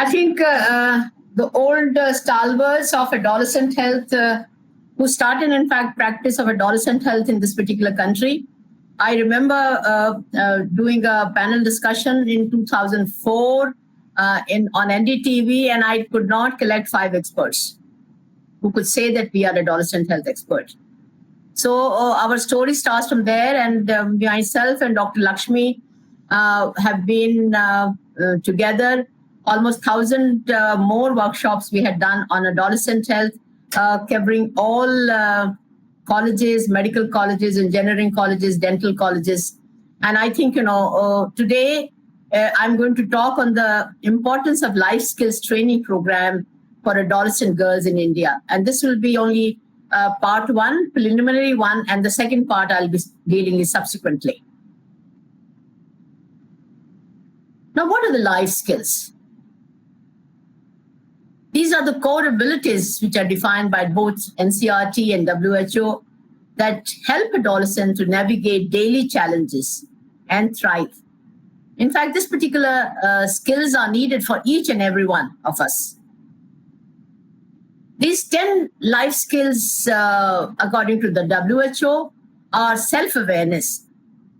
I think the old stalwarts of adolescent health who started, in fact, practice of adolescent health in this particular country. I remember doing a panel discussion in 2004 on NDTV, and I could not collect 5 experts who could say that we are adolescent health experts. So our story starts from there, and myself and Dr. Lakshmi have been together. Almost 1,000 more workshops we had done on adolescent health, covering all colleges, medical colleges, engineering colleges, dental colleges. And I think, today I'm going to talk on the importance of life skills training program for adolescent girls in India. And this will be only part 1, preliminary 1, and the second part I'll be dealing with subsequently. Now, what are the life skills? These are the core abilities which are defined by both NCERT and WHO that help adolescents to navigate daily challenges and thrive. In fact, this particular skills are needed for each and every one of us. These 10 life skills, according to the WHO, are self-awareness.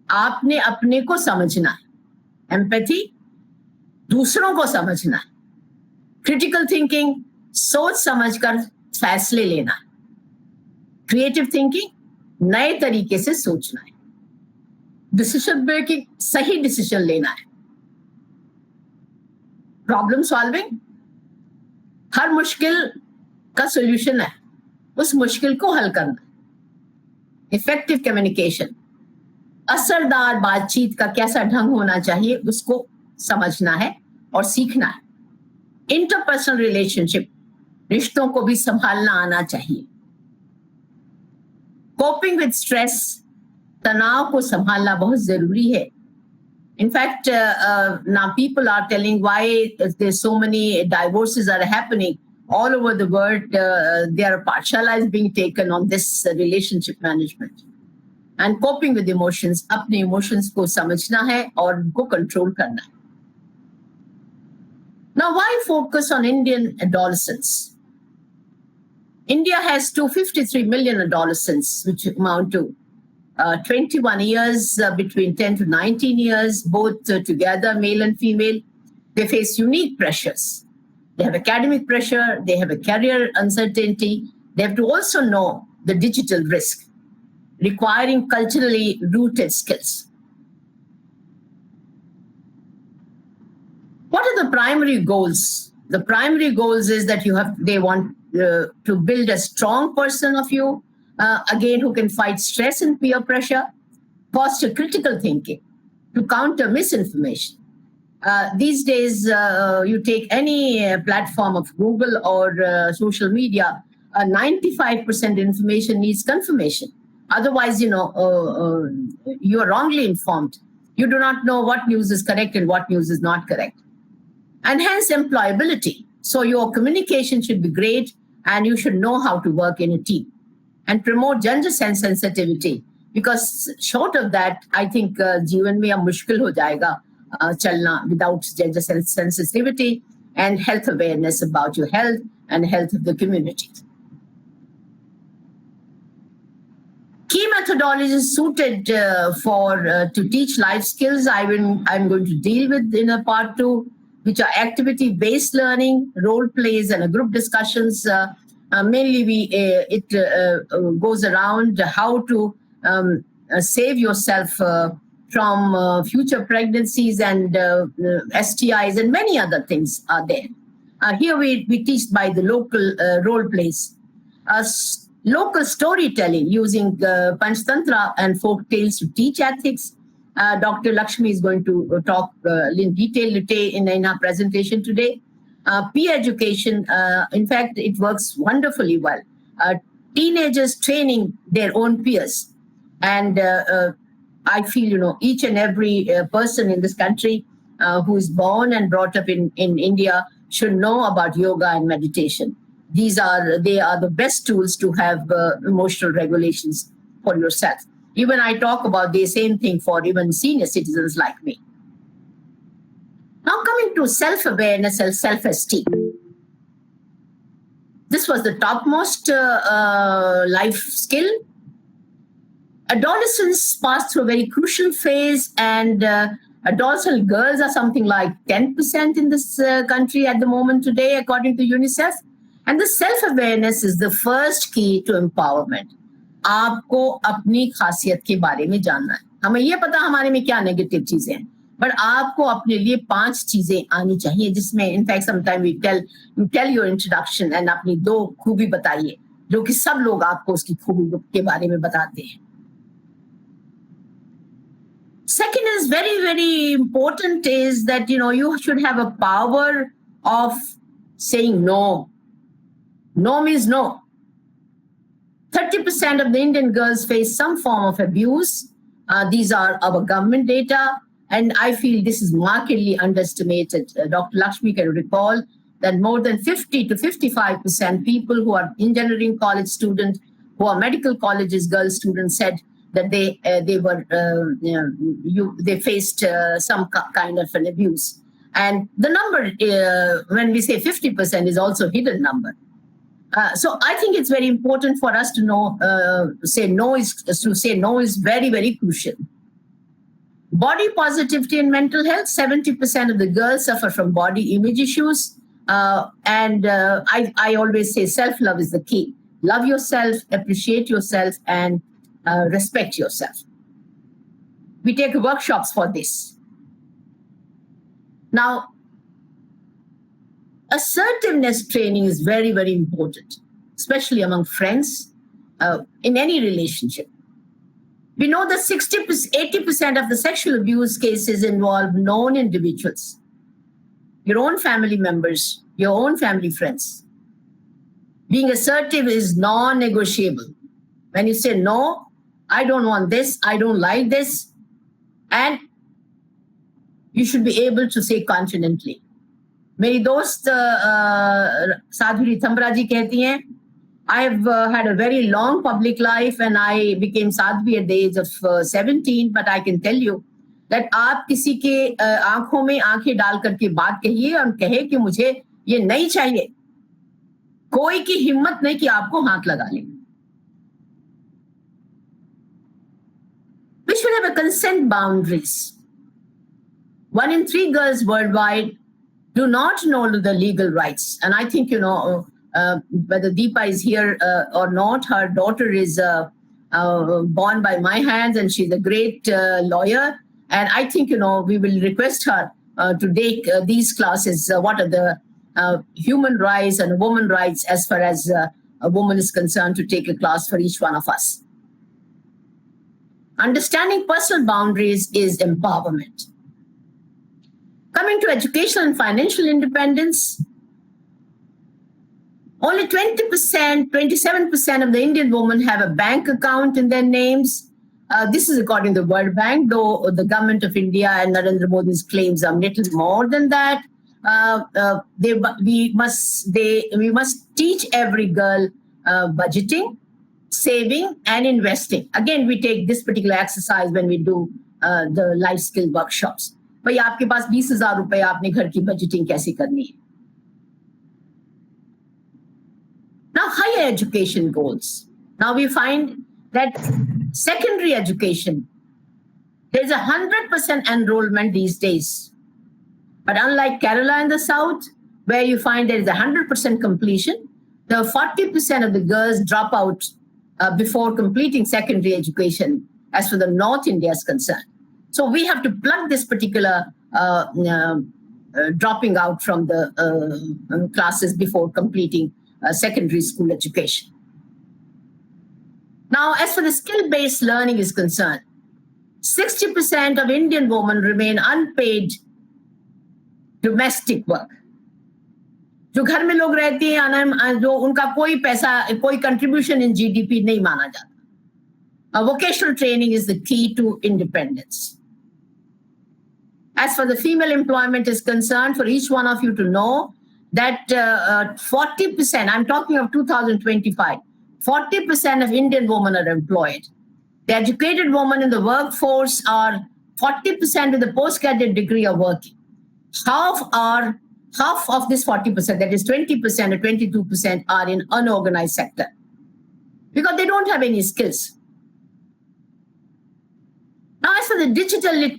आपने अपने को समझना है. Empathy, दूसरों को समझना है. Critical thinking, सोच समझकर फैसले लेना है. Creative thinking, नए तरीके से सोचना है. Decision making, सही डिसीजन लेना है. Problem solving, हर मुश्किल का सोल्यूशन है, उस मुश्किल को हल करना. Effective communication, असरदार बातचीत का कैसा ढंग होना चाहिए उसको समझना है और सीखना है. इंटरपर्सनल रिलेशनशिप, रिश्तों को भी संभालना आना चाहिए. कोपिंग विद स्ट्रेस, तनाव को संभालना बहुत जरूरी है. In fact now people are telling why there's so many divorces are happening all over the world. There are pathshalas being taken on this relationship management and coping with emotions. अपने emotions को समझना है और उनको control करना है. Now, why focus on Indian adolescents? India has 253 million adolescents, which amount to 21 years, between 10 to 19 years, both together, male and female. They face unique pressures. They have academic pressure, they have a career uncertainty. They have to also know the digital risk, requiring culturally rooted skills. What are the primary goals? The primary goals is that they want to build a strong person of you, again, who can fight stress and peer pressure, foster critical thinking, to counter misinformation. These days, you take any platform of Google or social media, 95% information needs confirmation. Otherwise, you are wrongly informed. You do not know what news is correct and what news is not correct. And hence employability. So your communication should be great and you should know how to work in a team. And promote gender sensitivity, because short of that, I think जीवन में अब मुश्किल हो जाएगा चलना without gender sensitivity and health awareness about your health and health of the community. Key methodologies suited to teach life skills I'm going to deal with in a part 2, which are activity-based learning, role plays, and group discussions. Mainly, it goes around how to save yourself from future pregnancies and STIs, and many other things are there. Here we teach by the local role plays. Local storytelling using Panchtantra and folk tales to teach ethics. Dr. Lakshmi is going to talk in detail in our presentation today. Peer education, in fact, it works wonderfully well. Teenagers training their own peers. And I feel, each and every person in this country who is born and brought up in India should know about yoga and meditation. They are the best tools to have emotional regulations for yourself. Even I talk about the same thing for even senior citizens like me. Now coming Coming to self-awareness and self-esteem. This was the topmost life skill. Adolescents pass through a very crucial phase, and adolescent girls are something like 10% in this country at the moment today, according to UNICEF. And the self-awareness is the first key to empowerment. आपको अपनी खासियत के बारे में जानना है. हमें ये पता हमारे में क्या नेगेटिव चीजें हैं, बट आपको अपने लिए 5 चीजें आनी चाहिए, जिसमें in fact sometime we tell your introduction and अपनी 2 खूबी बताइए, जो कि सब लोग आपको उसकी खूबी के बारे में बताते हैं. Second is very, very important is that, you should have a power of saying no. No means no. 30% of the Indian girls face some form of abuse. These are our government data, and I feel this is markedly underestimated. Dr. Lakshmi can recall that more than 50 to 55% people who are engineering college students, who are medical colleges girl students, said that they faced some kind of an abuse. And the number, when we say 50%, is also a hidden number. So I think it's very important for us to know, say no is very, very crucial. Body positivity and mental health. 70% of the girls suffer from body image issues. And I always say self-love is the key. Love yourself, appreciate yourself, and respect yourself. We take workshops for this. Now, assertiveness training is very, very important, especially among friends, in any relationship. We know that 80% of the sexual abuse cases involve known individuals, your own family members, your own family friends. Being assertive is non-negotiable. When you say, no, I don't want this, I don't like this, and you should be able to say confidently. मेरी दोस्त साध्वी थम्बरा जी कहती हैं, I have had a very long public life and I became sadhvi at the age of 17, but I can tell you that आप किसी के आंखों में आंखें डाल करके बात कहिए और कहे कि मुझे ये नहीं चाहिए, कोई की हिम्मत नहीं कि आपको हाथ लगा ले. We should have a consent boundaries. 1 in 3 girls worldwide do not know the legal rights. And I think, whether Deepa is here or not, her daughter is born by my hands and she's a great lawyer. And I think, we will request her to take these classes. What are the human rights and women rights as far as a woman is concerned, to take a class for each one of us. Understanding personal boundaries is empowerment. Coming to educational and financial independence, only 20%, 27% of the Indian women have a bank account in their names. This is according to the World Bank, though the government of India and Narendra Modi's claims are little more than that. We must teach every girl budgeting, saving, and investing. Again, we take this particular exercise when we do the life skill workshops. भाई आपके पास 20,000 रुपए, आपने घर की budgeting कैसे करनी है? Now, higher education goals. Now we find that secondary education, there's 100% enrollment these days. But unlike Kerala in the south, where you find there is 100% completion, the 40% of the girls drop out before completing secondary education, as for the North India is concerned. So we have to plug this particular dropping out from the classes before completing secondary school education. Now, as for the skill-based learning is concerned, 60% of Indian women remain unpaid domestic work. जो घर में लोग रहते हैं, जो उनका कोई पैसा, कोई contribution in GDP नहीं माना जाता. Vocational training is the key to independence. As for the female employment is concerned, for each one of you to know that 40%, I'm talking of 2025, 40% of Indian women are employed. The educated women in the workforce are 40% with a postgraduate degree are working. half of this 40%, that is 20% or 22%, are in unorganized sector because they don't have any skills. Now, as for the digital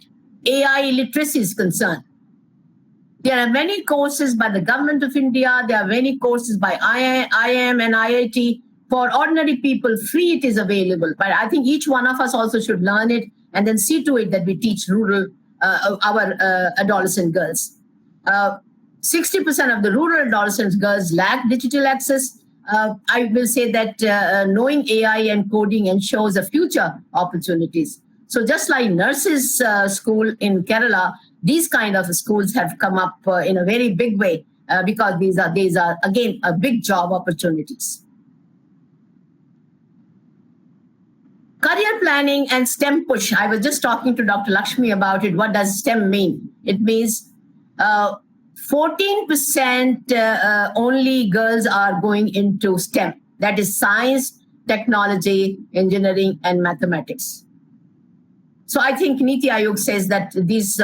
AI literacy is concerned, there are many courses by the government of India. There are many courses by IIM and IIT. For ordinary people, free it is available. But I think each one of us also should learn it and then see to it that we teach our adolescent girls. 60% of the rural adolescent girls lack digital access. I will say that knowing AI and coding ensures the future opportunities. So just like nurses' school in Kerala, these kind of schools have come up in a very big way because these are again big job opportunities. Career planning and STEM push. I was just talking to Dr. Lakshmi about it. What does STEM mean? It means 14% only girls are going into STEM. That is science, technology, engineering, and mathematics. So I think Niti Aayog says that these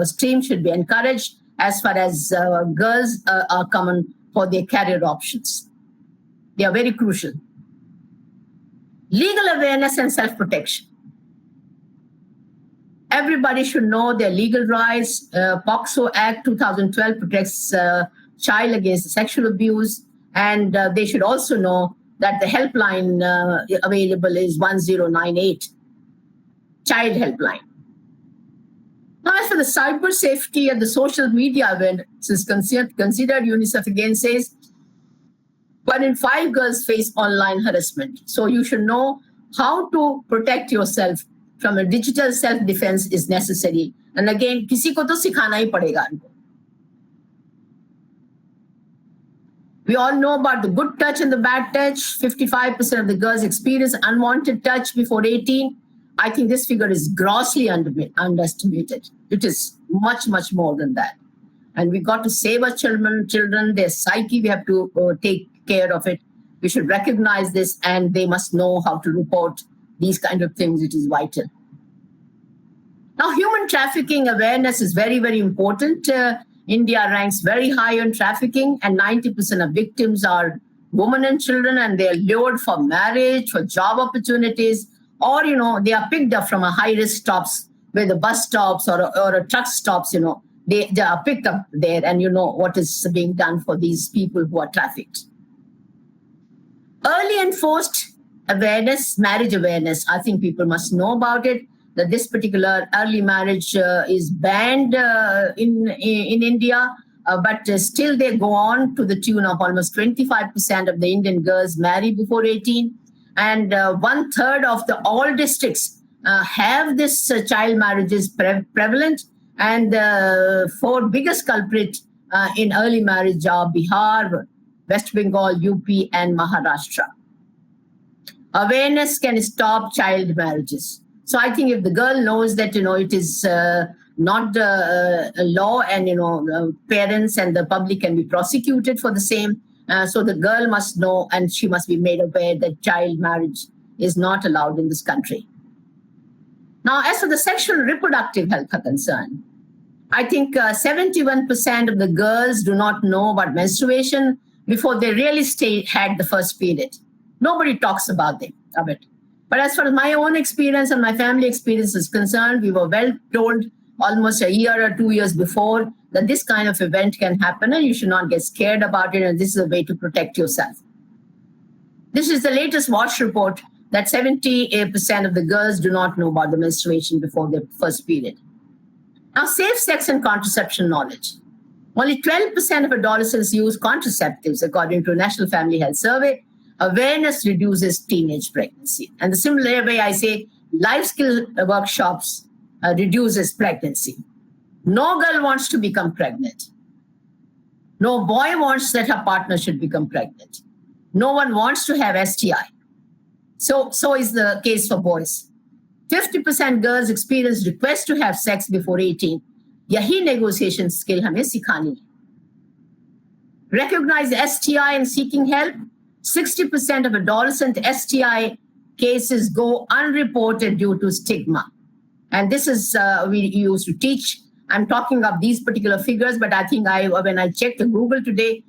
streams should be encouraged as far as girls are common for their career options. They are very crucial. Legal awareness and self-protection. Everybody should know their legal rights. POCSO Act 2012 protects child against sexual abuse. And they should also know that the helpline available is 1098, child helpline. Now, as for the cyber safety and the social media awareness is considered, UNICEF again says, 1 in 5 girls face online harassment. So you should know how to protect yourself from a digital self-defense is necessary. And again, किसी को तो सिखाना ही पड़ेगा. We all know about the good touch and the bad touch. 55% of the girls experience unwanted touch before 18. I think this figure is grossly underestimated. It is much, much more than that. And we got to save our children, their psyche, we have to take care of it. We should recognize this and they must know how to report these kind of things. It is vital. Now, human trafficking awareness is very, very important. India ranks very high on trafficking and 90% of victims are women and children and they are lured for marriage, for job opportunities, or, they are picked up from a high-risk stops where the bus stops or a truck stops, they are picked up there and what is being done for these people who are trafficked. Early and forced awareness, marriage awareness. I think people must know about it, that this particular early marriage is banned in India, but still they go on to the tune of almost 25% of the Indian girls marry before 18. And 1/3 of all districts have this child marriages prevalent. And 4 biggest culprits in early marriage are Bihar, West Bengal, UP, and Maharashtra. Awareness can stop child marriages. So I think if the girl knows that, it is not a law and, parents and the public can be prosecuted for the same. So the girl must know and she must be made aware that child marriage is not allowed in this country. Now, as for the sexual and reproductive health are concerned, I think 71% of the girls do not know about menstruation before they really had the first period. Nobody talks about it. But as far as my own experience and my family experience is concerned, we were well told almost a year or 2 years before that this kind of event can happen and you should not get scared about it, and this is a way to protect yourself. This is the latest WASH report that 78% of the girls do not know about the menstruation before their first period. Now, safe sex and contraception knowledge. Only 12% of adolescents use contraceptives, according to a National Family Health Survey. Awareness reduces teenage pregnancy. And the similar way I say, life skill workshops reduces pregnancy. No girl wants to become pregnant. No boy wants that her partner should become pregnant. No one wants to have STI. So is the case for boys. 50% girls experience requests to have sex before 18. Yahi negotiation skill hame sikhani. Recognize STI and seeking help. 60% of adolescent STI cases go unreported due to stigma. And this is, we used to teach I'm talking of these particular figures, but I think when I checked Google today,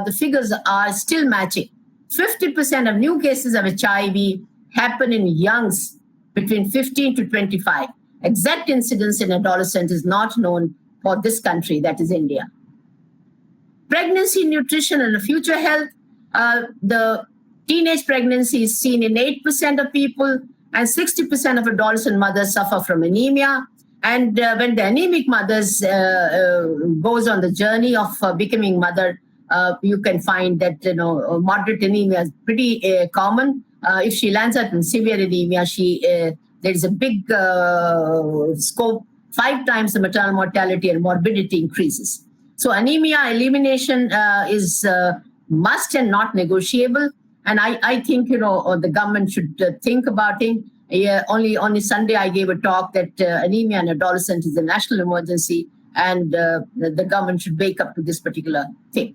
the figures are still matching. 50% of new cases of HIV happen in youngs between 15 to 25. Exact incidence in adolescent is not known for this country, that is India. Pregnancy, nutrition, and future health. The teenage pregnancy is seen in 8% of people, and 60% of adolescent mothers suffer from anemia. And when the anemic mothers goes on the journey of becoming mother, you can find that moderate anemia is pretty common. If she lands up in severe anemia, there is a big scope, 5 times the maternal mortality and morbidity increases. So anemia elimination is must and not negotiable. And I think the government should think about it. Only Sunday I gave a talk that anemia in adolescent is a national emergency, and the government should wake up to this particular thing.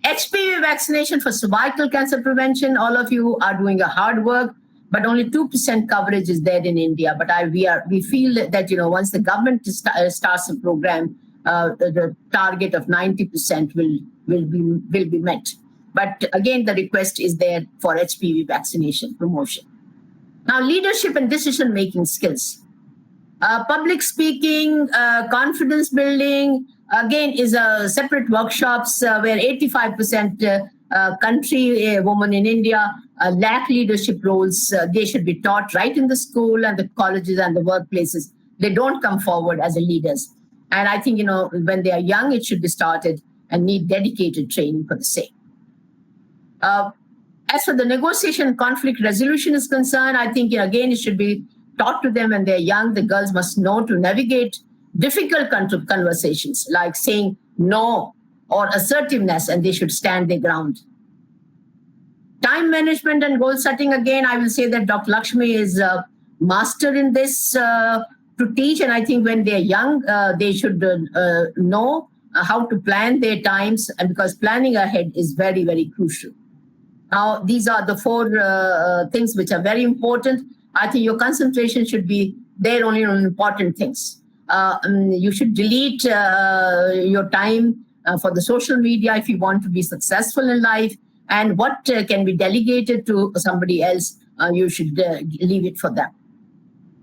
HPV vaccination for cervical cancer prevention. All of you are doing a hard work, but only 2% coverage is there in India. But we feel that once the government starts a program, the target of 90% will be met. But again, the request is there for HPV vaccination promotion. Now, leadership and decision-making skills. Public speaking, confidence building, again, is a separate workshops where 85% country women in India lack leadership roles. They should be taught right in the school and the colleges and the workplaces. They don't come forward as leaders. And I think, when they are young, it should be started and need dedicated training for the same. As for the negotiation and conflict resolution is concerned, I think, again, it should be taught to them when they're young. The girls must know to navigate difficult conversations, like saying no or assertiveness, and they should stand their ground. Time management and goal setting, again, I will say that Dr. Lakshmi is a master in this to teach. And I think when they're young, they should know how to plan their times, and because planning ahead is very, very crucial. Now, these are the 4 things which are very important. I think your concentration should be there only on important things. You should delete your time for the social media if you want to be successful in life. And what can be delegated to somebody else, you should leave it for them.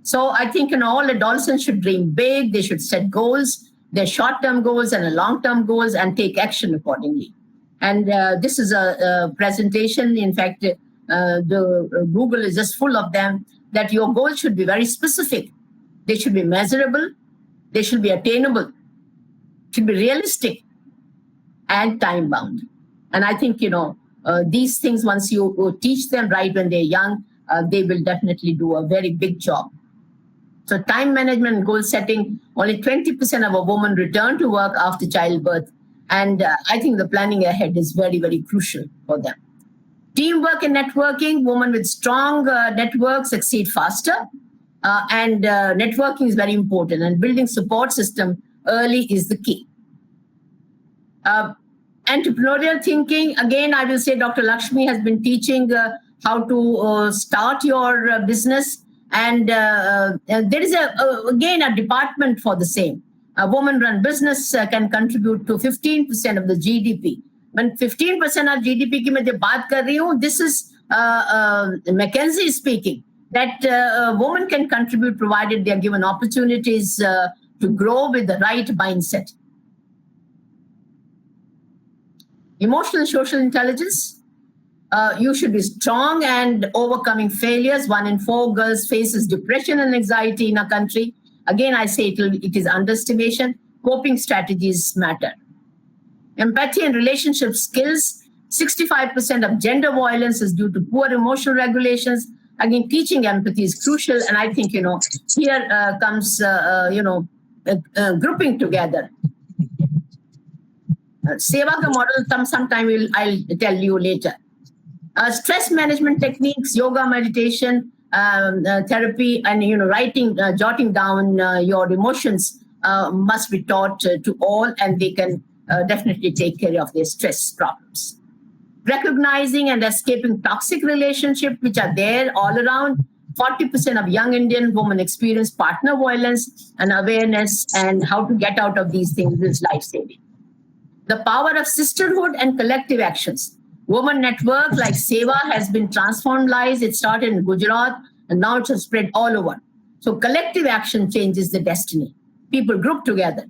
So I think all adolescents should dream big. They should set goals, their short-term goals and long-term goals, and take action accordingly. And this is a presentation. In fact, the Google is just full of them, that your goals should be very specific. They should be measurable. They should be attainable, should be realistic, and time-bound. And I think, these things, once you teach them right when they're young, they will definitely do a very big job. So time management and goal setting, only 20% of a woman return to work after childbirth. And I think the planning ahead is very, very crucial for them. Teamwork and networking, women with strong networks succeed faster. And networking is very important, and building support system early is the key. Entrepreneurial thinking, again, I will say Dr. Lakshmi has been teaching how to start your business. And there is, again, a department for the same. A woman-run business can contribute to 15% of the GDP. When 15% of GDP की मैं जब बात कर रही हूँ, this is McKinsey speaking, that a woman can contribute provided they are given opportunities to grow with the right mindset. Emotional and social intelligence. You should be strong and overcoming failures. 1 in 4 girls faces depression and anxiety in our country. Again, I say it is underestimation. Coping strategies matter. Empathy and relationship skills. 65% of gender violence is due to poor emotional regulations. Again, teaching empathy is crucial. And I think, here comes, grouping together. Seva ka model, sometime I'll tell you later. Stress management techniques, yoga, meditation, therapy, and writing, jotting down your emotions must be taught to all, and they can definitely take care of their stress problems. Recognizing and escaping toxic relationships which are there all around. 40% of young Indian women experience partner violence, and awareness and how to get out of these things is life-saving. The power of sisterhood and collective actions. Women network like Seva has been transformed lives. It started in Gujarat and now it has spread all over. So collective action changes the destiny. People group together.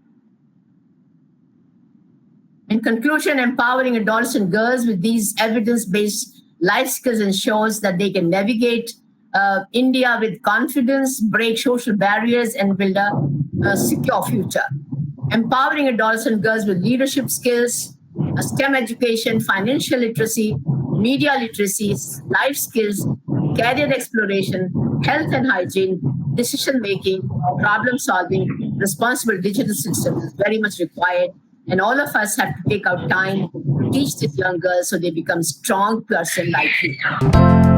In conclusion, empowering adolescent girls with these evidence-based life skills ensures that they can navigate India with confidence, break social barriers, and build a secure future. Empowering adolescent girls with leadership skills, STEM education, financial literacy, media literacy, life skills, career exploration, health and hygiene, decision making, problem solving, responsible digital systems is very much required. And all of us have to take out time to teach these young girls so they become strong person like you.